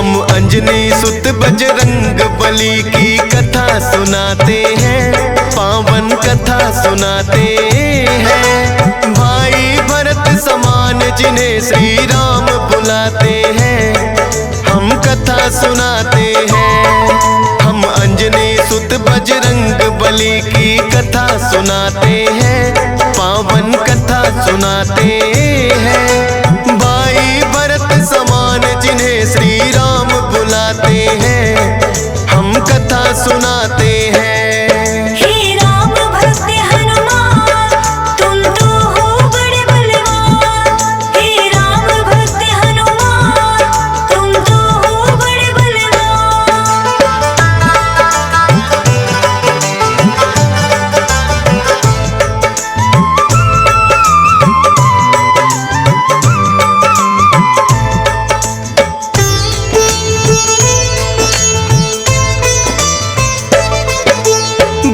हम अंजनी सुत बजरंग बली की कथा सुनाते हैं, पावन कथा सुनाते हैं। भाई भरत समान जिन्हें श्री राम बुलाते हैं, हम कथा सुनाते हैं। हम अंजनी सुत बजरंग बली की कथा सुनाते हैं, पावन कथा सुनाते हैं। भाई भरत समान जिन्हें श्री राम बुलाते हैं, हम कथा सुनाते हैं। हे राम भक्त हनुमान, तुम तो हो बड़े बलवान। हे राम भक्त हनुमान, तुम तो हो बड़े बलवान।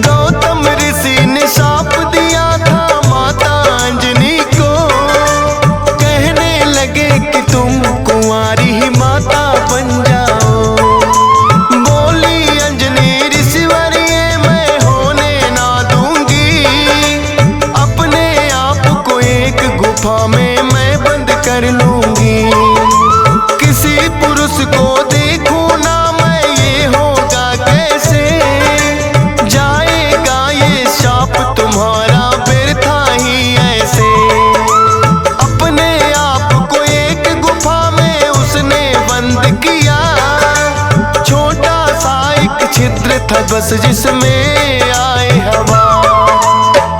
गौतम ऋषि ने शाप दिया था माता अंजनी को, कहने लगे कि तुम कुंवारी ही माता बन जाओ। बोली अंजनी ऋषिवर ये मैं होने ना दूंगी, अपने आप को एक गुफा में मैं बंद कर लूंगी। किसी पुरुष को देखूं ना मैं, ये होगा कैसे? जाएगा ये शाप तुम्हारा व्यर्था ही ऐसे। अपने आप को एक गुफा में उसने बंद किया, छोटा सा एक छिद्र था बस जिसमें आए हवा।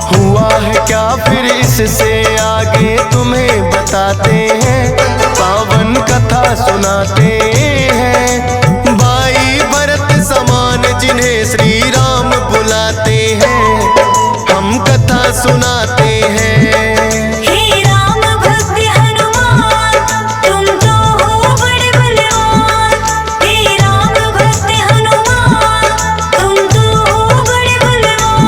हुआ है क्या फिर इससे आगे तुम्हें बताते हैं, पावन कथा सुनाते हैं। भाई भरत समान जिन्हें श्री राम बुलाते हैं, हम कथा सुनाते हैं। हे राम भक्त हनुमान, तुम तो हो बड़े बलवान। हे राम भक्त हनुमान, तुम तो हो बड़े बलवान।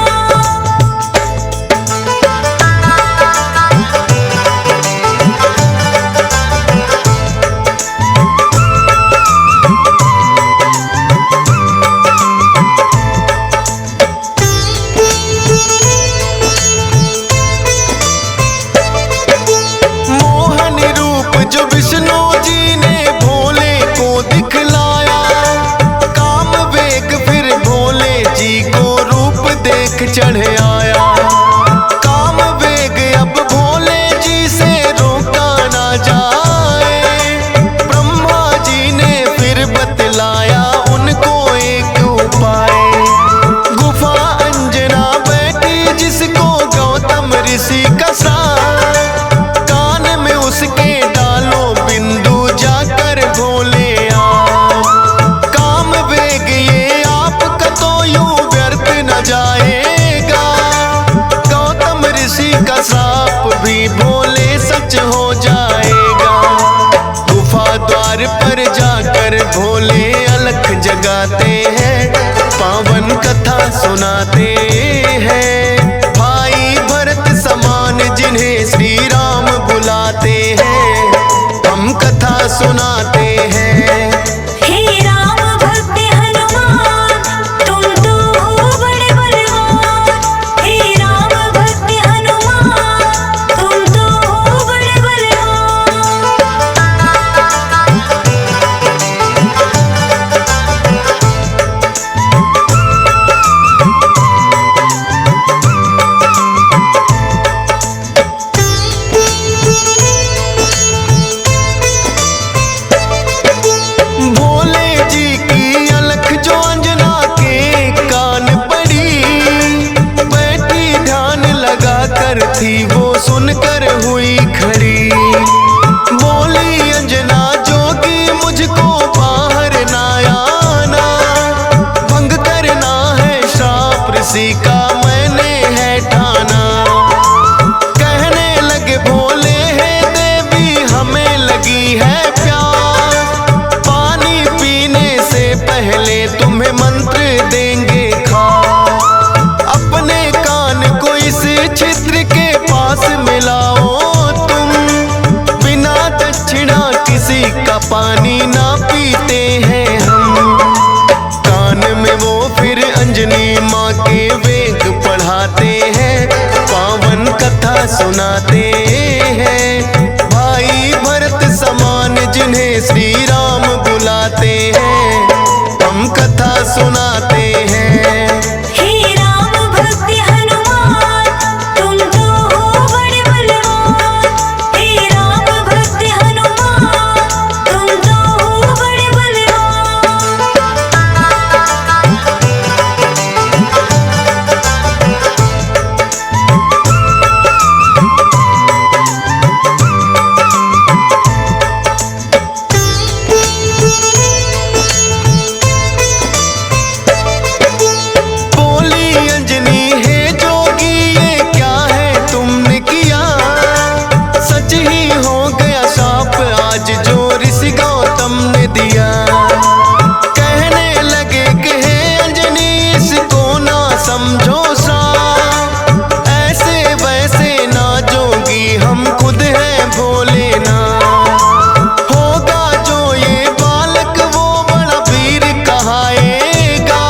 मोहन रूप जो विष्णु जी ने भोले को दिखलाया, काम वेग फिर भोले जी को रूप देख चढ़ आया। काम वेग अब भोले जी से रोका ना जाए, ब्रह्मा जी ने फिर बतलाया उनको एक उपाय। गुफा अंजना बैठी जिसको गौतम ऋषि का साथ, कान में उसके डालो बिंदु जाकर भोले आप। काम वेग ये आपका तो यूं व्यर्थ न जाएगा, गौतम ऋषि का श्राप भी भोले सच हो जाएगा। गुफा द्वार पर जाकर भोले अलख जगाते हैं, पावन कथा सुनाते हैं। भाई भरत समान जिन्हें श्री राम बुलाते हैं, हम कथा सुनाते हैं। हे राम भक्त हनुमान, तुम तो हो बड़े बलवान। हे राम भक्त हनुमान, तुम तो हो बड़े बलवान। पानी ना पीते सुनाते हैं। भाई भरत समान जिन्हें श्री राम बुलाते हैं, हम कथा सुनाते हैं। हे राम भक्त हनुमान, तुम तो हो बड़े बलवान। हे राम भक्त हनुमान, तुम तो हो बड़े बलवान। बोली अंजनी है जोगी, ये क्या है तुमने किया? सच ही हो गया शाप आज जो ऋषि गौतम ने दिया। कहने लगे कि हे अंजनी इसको ना समझो साप, ऐसे वैसे ना जोगी हम खुद हैं भोले ना। होगा जो ये बालक वो बड़ा वीर कहाएगा,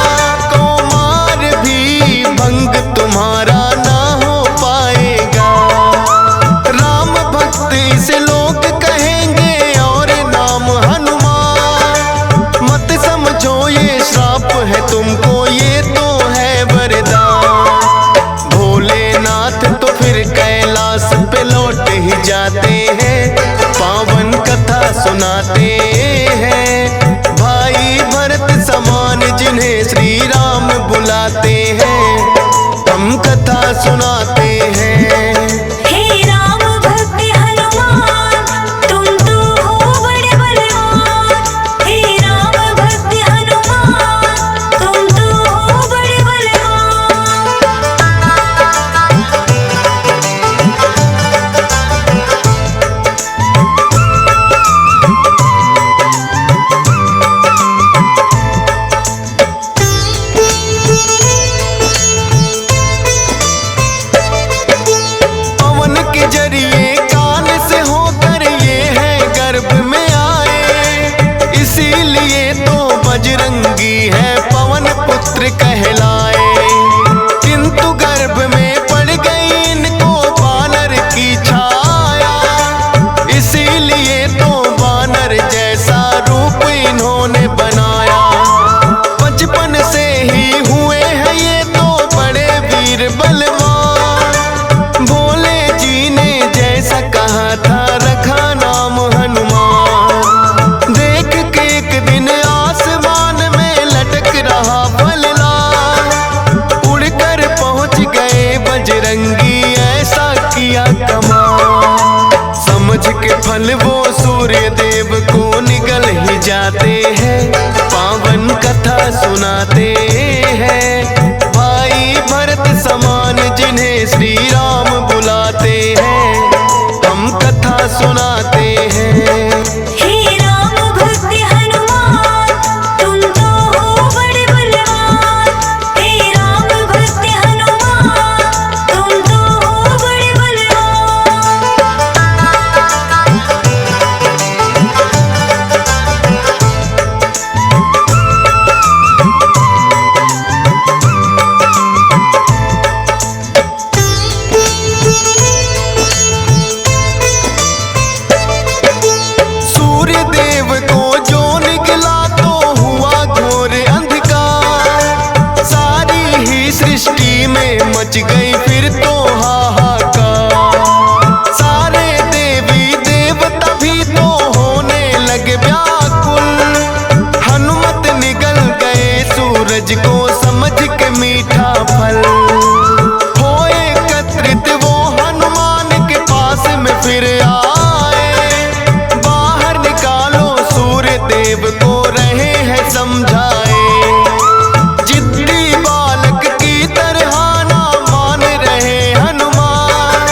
कौमार भी भंग तुम्हारा ना हो पाएगा। राम भक्त इसे लोग कहेंगे और नाम हनुमान। मत समझो ये श्राप है तुमको, ये तो है वरदान। भोलेनाथ तो फिर कैलाश पे लौट ही जाते हैं, पावन कथा सुनाते हैं। भाई भरत समान जिन्हें श्री राम बुलाते हैं, हम कथा सुनाते हैं। हे राम भक्त हनुमान, तुम तो हो बड़े बलवान। हे राम भक्त हनुमान, तुम तो हो बड़े बलवान। पवन के जरिए कान से होकर ये है गर्भ में आए, इसीलिए तो बजरंगी है पवन पुत्र कहलाए। किंतु गर्भ में पड़ गई इनको बानर की छाया, इसीलिए तो बानर जैसा रूप इन्होंने बनाया। बचपन से ही हुए हैं ये तो बड़े वीर बलवान। भोले जी ने जैसा कहा था रखा नाम हनुमान। देख के एक दिन आसमान में लटक रहा फलदार, उड़कर पहुंच गए बजरंगी ऐसा किया कमाल। समझ के फल वो सूर्य देव को निगल ही जाते हैं, पावन कथा सुनाते हैं। भाई भरत समान जिन्हें श्री राम बुलाते हैं, हम कथा सुनाते हैं। हे राम भक्त हनुमान, तुम तो हो बड़े बलवान। हे राम भक्त हनुमान, तुम तो हो बड़े बलवान। सूर्य देव को जो निकला तो हुआ घोर अंधकार, सारी ही सृष्टि में मच गई फिर तो हाहाकार। सारे देवी देवता भी तो होने लगे व्याकुल, हनुमत निगल गए सूरज को समझ के मीठा फल। हो एकत्रित वो हनुमान के पास में फिर आए, बाहर निकालो सूर्य देव को रहे हैं समझाए। जिद्दी बालक की तरह ना मान रहे हनुमान,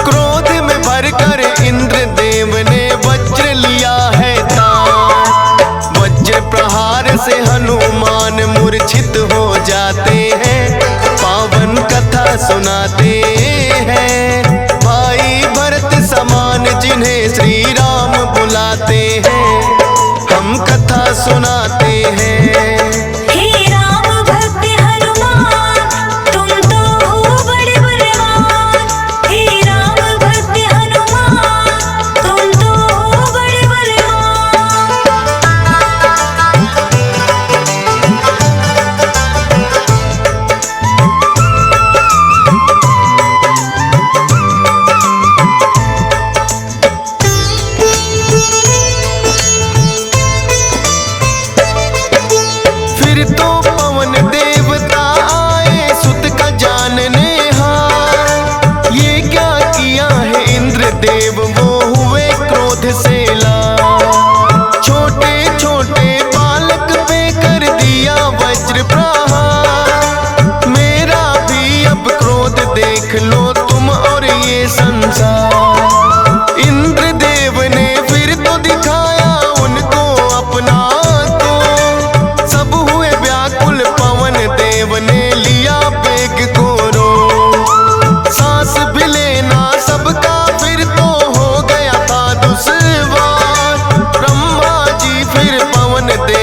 क्रोध में भरकर इंद्र देव ने वज्र लिया है तान। वज्र प्रहार से हनुमान मूर्छित हो जाते हैं, पावन कथा सुनाते हैं। भाई भरत समान जिन्हें श्री राम बुलाते हैं, हम कथा सुनाते हैं। हे राम भक्त हनुमान, तुम तो हो बड़े बलवान। हे राम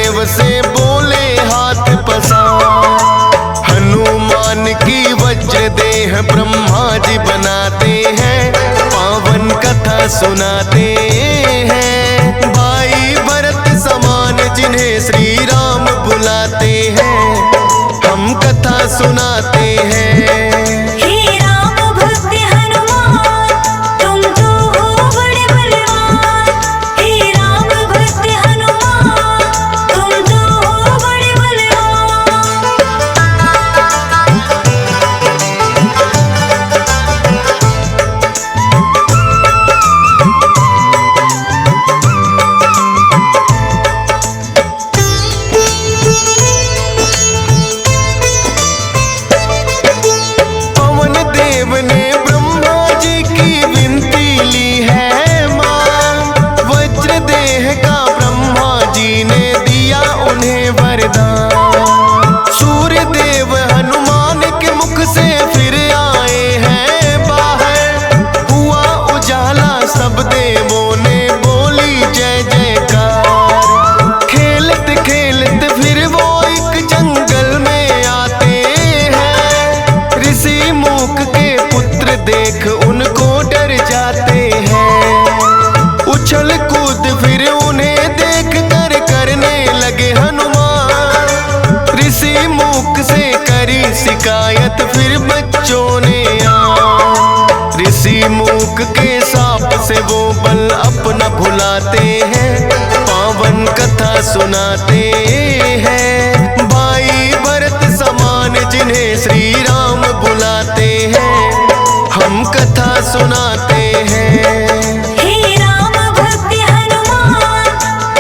देव से बोले हाथ पसार। हनुमान की वज्र देह ब्रह्मा जी बनाते हैं, पावन कथा सुनाते हैं। भाई भरत समान जिन्हें श्री राम बुलाते हैं, हम कथा सुनाते हैं। हे राम भक्त हनुमान, तुम तो हो बड़े बलवान। हे राम भक्त हनुमान, तुम तो हो बड़े बलवान। पवन देव ने ब्रह्मा जी की विनती ली है मां, वज्र देह का ब्रह्मा जी ने दिया उन्हें वरदान। सूर्य देव हनुमान के मुख से फिर आए हैं बाहर, हुआ उजाला सब देवों ने बोली जय जयकार। खेलत खेलत फिर वो एक जंगल में आते हैं, ऋषि मूक के पुत्र देख उनको डर जाते हैं। उछल कूद फिर उन्हें देख कर करने लगे हनुमान। ऋषि मूक से करी शिकायत फिर बच्चों ने ऋषि मूक के साप से वो बल अपना भुलाते हैं, पावन कथा सुनाते हैं। भाई भरत समान जिन्हें श्री राम बुलाते हैं, हम कथा सुनाते हैं। हे राम भक्त हनुमान,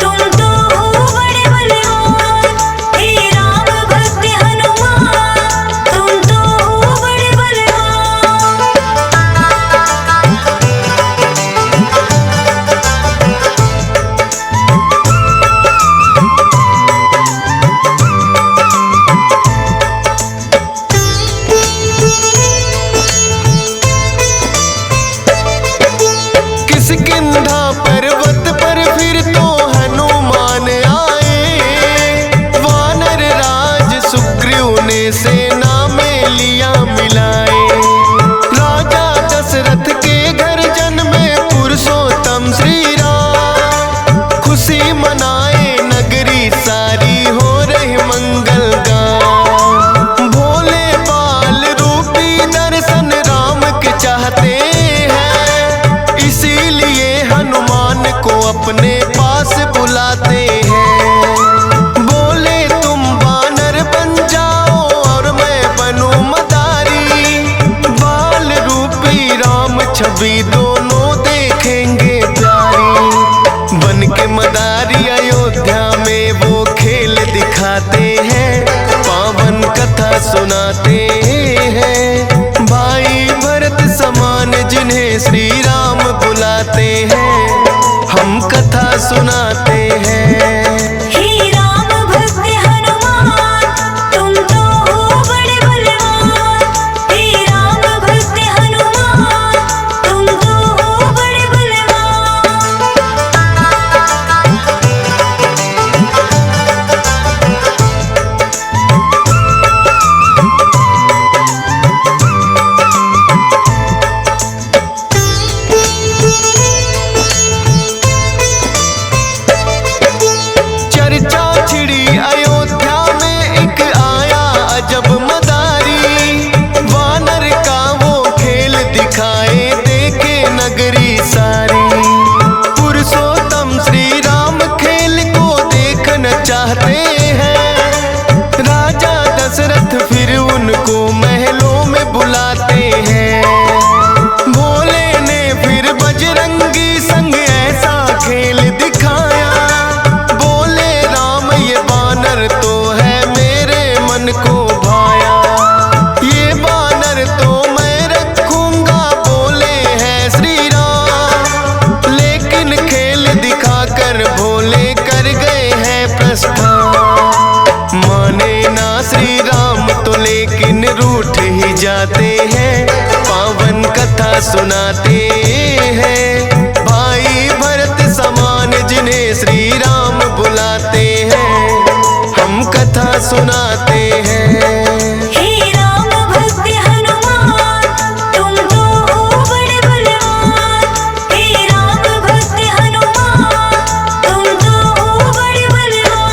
तुम तो हो बड़े बलवान। हे राम भक्त हनुमान, तुम तो हो बड़े बलवान। किष्किंधा पर्वत पर फिर तो हनुमान आए, वानर राज सुग्रीव ने सेना में लिया मिलाए। राजा दशरथ के घर जन्मे पुरुषोत्तम श्री राम, खुशी मनाए नगरी सारी हो रही मंगल गान। भोले बाल रूपी दर्शन राम के चाहते हैं, इसीलिए हनुमान को अपने पास बुलाते हैं। बोले तुम वानर बन जाओ और मैं बनूं मदारी, बाल रूपी राम छवि दोनों देखेंगे प्यारी। बन के मदारी अयोध्या में वो खेल दिखाते हैं, पावन कथा सुनाते हैं। भाई भरत समान जिन्हें श्री राम बुलाते हैं, हम कथा सुनाते हैं। हे राम भक्त हनुमान, तुम तो हो बड़े बलवान। हे राम भक्त हनुमान, तुम तो हो बड़े बलवान। चर्चा छिड़ी अयोध्या में एक आया अजब मदारी, वानर का वो खेल दिखाए देखे नगरी सारी। पुरुषोत्तम श्री राम खेल को देखना चाहते हैं, राजा दशरथ फिर उनको महलों में बुलाते हैं। भोले ने फिर बजरंगी संग ऐसा खेल दिखाया, बोले राम ये बानर तो है मेरे मन को भाया। ये बानर तो मैं रखूंगा, बोले हैं श्री राम। लेकिन खेल दिखाकर भोले कर गए हैं प्रस्थान। माने ना श्री राम तो लेकिन रूठ ही जाते हैं, पावन कथा सुनाते हैं। भाई भरत समान जिन्हें श्री राम बुलाते हैं, सुनाते हैं। हे राम भक्त हनुमान तुम तो हो बड़े बलवान। हे राम भक्त हनुमान तुम तो हो बड़े बलवान।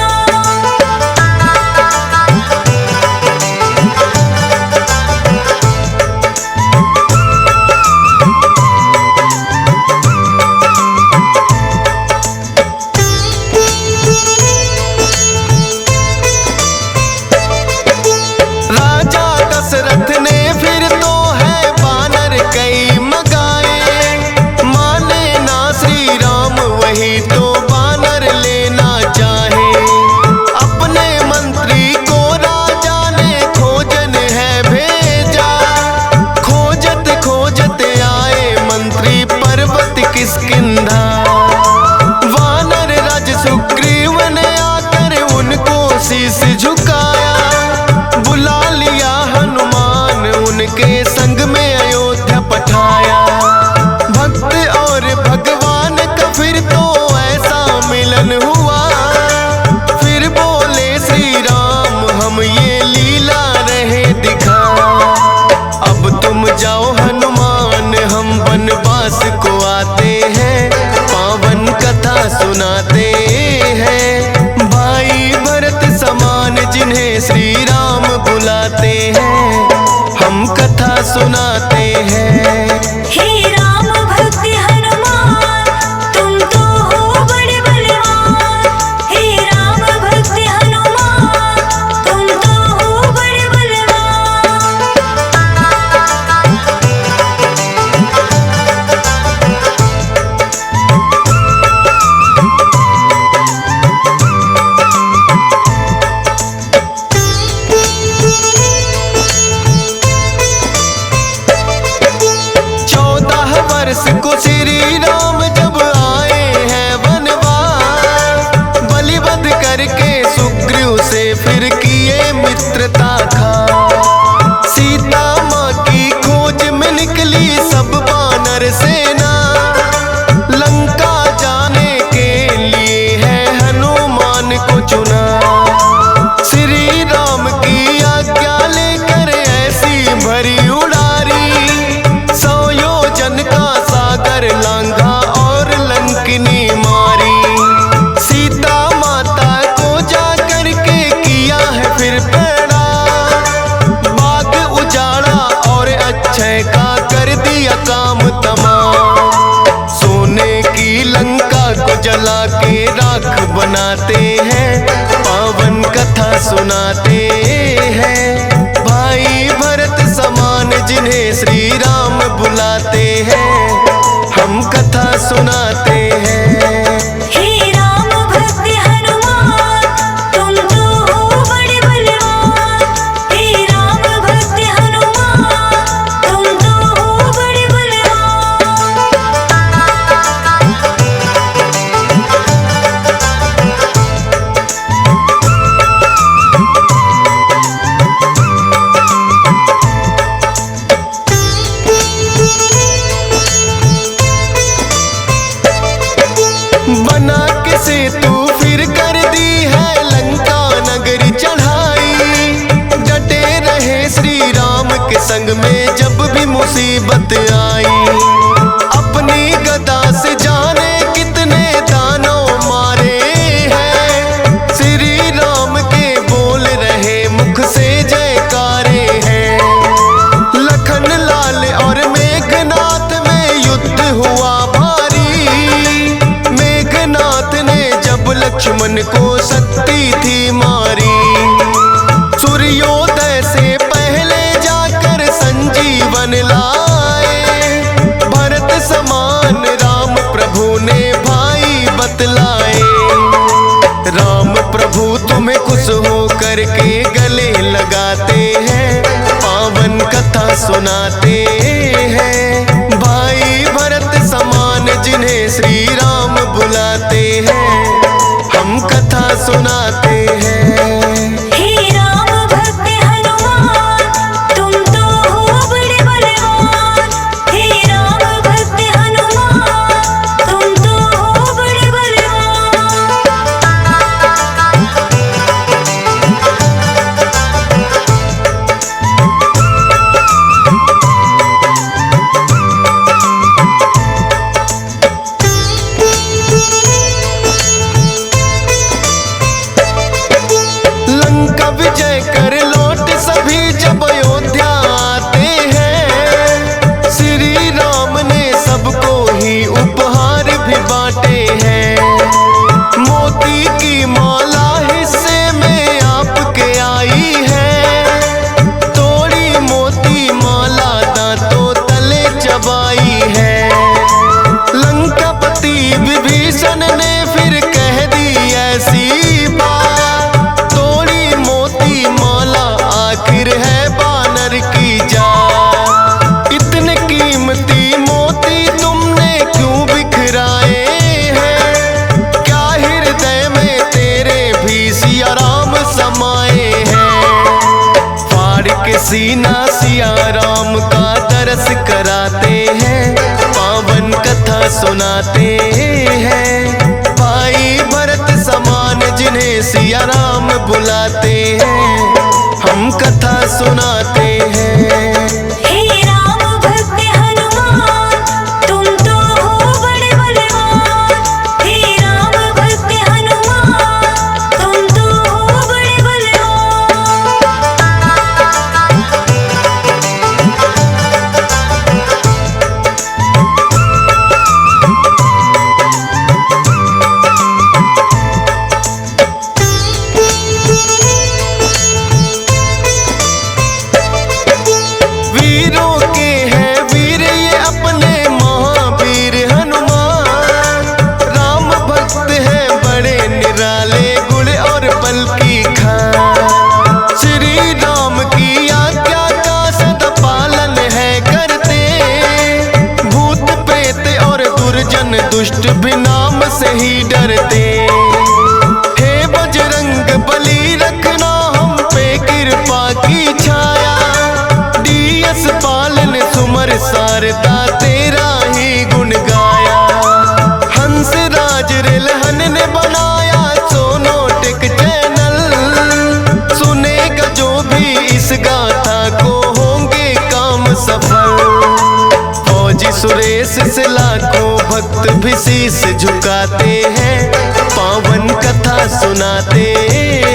राजा दशरथ ने फिर तो है बानर कई मगाए, माने ना श्री राम वही तो बानर लेना चाहे। अपने मंत्री को राजा ने खोजन है भेजा, खोजत खोजत आए मंत्री पर्वत किष्किंधा। वानर राज सुग्रीव ने आकर उनको शीश झुकाया, बुला लिया हनुमान उनके संग में अयोध्या पठाया। भक्त और भगवान का फिर तो ऐसा मिलन हुआ, फिर बोले श्री राम हम ये लीला रहे दिखा। अब तुम जाओ हनुमान हम वनवास को आते हैं, पावन कथा सुनाते हैं। भाई भरत समान जिन्हें श्री राम बुलाते हैं, हम कथा सुनाते हैं। हे राम भक्त हनुमान तुम तो हो बड़े बलवान। हे राम भक्त हनुमान तुम तो हो बड़े बलवान। को श्री राम जब आए हैं वनवास, बलिवध करके सुग्रीव से फिर किए मित्रता खा। सीता माँ की खोज में निकली सब वानर सेना, लंका जाने के लिए है हनुमान को चुना। श्री राम की आज्ञा लेकर ऐसी भरी उड़ारी, 100 योजन का सागर लांघा और लंकिनी मारी। सीता माता को जा करके किया है फिर पैड़ा, बाग उजाड़ा और अक्षय का कर दिया काम तमाम। सोने की लंका को जला के राख बनाते हैं, पावन कथा सुनाते हैं। भाई भरत समान जिन्हें श्री राम बुलाते हैं, हम कथा सुनाते हैं। हे राम भक्त हनुमान तुम तो हो बड़े बलवान। हे राम भक्त हनुमान तुम तो हो बड़े बलवान। बना के सेतु फिर कर दी है लंका नगरी चढ़ाई। डटे रहे श्री राम के संग में जब भी मुसीबत आई। अपनी गदा से जाने कितने दानव मारे हैं, श्री राम के बोल रहे मुख से जयकारे हैं। लखन लाल और मेघनाथ में युद्ध हुआ भारी, मेघनाथ ने जब लक्ष्मण को शक्ति थी मारी। सूर्योदय से पहले जाकर संजीवन लाए, भरत समान राम प्रभु ने भाई बतलाए। राम प्रभु तुम्हें खुश हो करके गले लगाते हैं, पावन कथा सुनाते हैं। भाई भरत समान जिन्हें श्री राम बुलाते हैं, हम कथा सुनाते हैं। हे राम भक्त हनुमान तुम तो हो बड़े बलवान। हे राम भक्त हनुमान तुम तो हो बड़े बलवान। विजय कर लौट सभी जब अयोध्या आते हैं। श्री राम ने सबको ही उपहार भी बांटे हैं। मोती की माला हिस्से में आपके आई है। तोड़ी मोती माला दांतों तले चबाई है। लंकापति विभीषण ने फिर कह दी ऐसी बात। तोड़ी मोती माला आखिर है बानर की जात। इतने कीमती मोती तुमने क्यों बिखराए हैं? क्या हृदय में तेरे भी सिया राम समाए हैं? फाड़ के सीना सिया राम का दरस कराते हैं। पावन कथा सुनाते हैं। भाई भरत समान जिन्हें सिया राम बुलाते हैं, हम कथा सुनाते हैं। हे राम भक्त हनुमान, तुम तो हो बड़े बलवान। हे राम भक्त हनुमान, तुम तो हो बड़े बलवान। वीरों के हैं वीर ये अपने महावीर हनुमान। राम भक्त हैं बड़े निराले गुण और बल की खान। श्री राम की आज्ञा का सदा पालन है करते। भूत प्रेत और दुर्जन दुष्ट भी नाम से ही डरते। हे बजरंग बली रखना हम पे कृपा की छाया। डीएस पालन सुमर सारदा तेरा ही गुण गाया। हंस राज रिलहन ने बनाया सोनोटिक चैनल। सुनेगा जो भी इस गाथा को होंगे काम सफल। फौजी सुरेश से लाखों भक्त भी शीश झुकाते हैं। पावन कथा सुनाते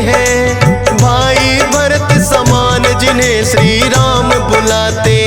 हैं। भाई भरत समान जिन्हें श्री राम बुलाते